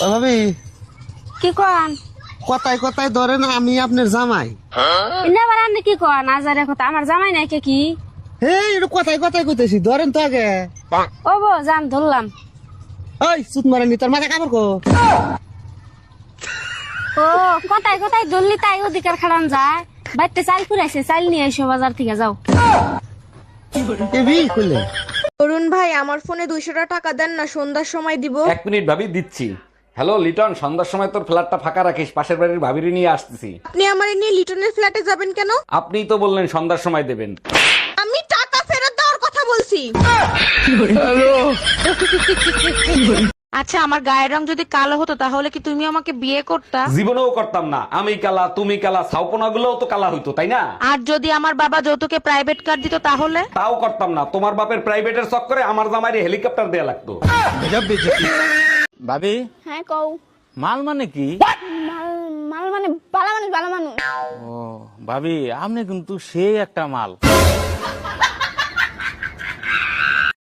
ভাবি কি কন কথায় কথায় ধরেন আমি আপনার জামাই। ইনা বারান কি কন আজারে কথা আমার জামাই নাই কে কি হে এটা কথায় কথায় কইতেছি ধরেন তো আগে। ও বো জান ধরলাম। ওই সুত মারেনি তোর মাথা কামড় কো। ও কথায় কথায় ধরলি তাই অধিকার খাড়ান যায়। বাইতে চাল ফুরাইছে চাল নিয়ে এসো বাজার থেকে যাও। এবি কইলে অরুণ ভাই আমার ফোনে 200 টাকা দেন না, সন্ধ্যার সময় দিব। 1 মিনিট ভাবি দিচ্ছি। হ্যালো লিটন, সন্ধ্যার সময় তোর ফ্ল্যাটটা ফাঁকা রাখিস, পাশের বাড়ির ভাবিরি নিয়ে আসতেছি। আপনি আমার নিয়ে লিটনের ফ্ল্যাটে যাবেন কেন? আপনিই তো বললেন সন্ধ্যার সময় দেবেন। আমি টাকা ফেরত দেওয়ার কথা বলছি। আচ্ছা, আমার গায়ের রং যদি কালো হতো তাহলে কি তুমি আমাকে বিয়ে করতা? জীবনেও করতাম না। আমি কালা, তুমি কালা, ছাউপনা গুলোও তো কালা হইতো, তাই না? আর যদি আমার বাবা যৌতুকে প্রাইভেট কার দিত তাহলে? তাও করতাম না। তোমার বাপের প্রাইভেটের চক্করে আমার জামাইরে হেলিকপ্টার দেয়া লাগতো। ভাবি, হ্যাঁ কও। মাল মানে কি? মাল মাল মানে বালা মানুষ বালা মানুষ। ও ভাবি, আপনি কিন্তু সেই একটা মাল।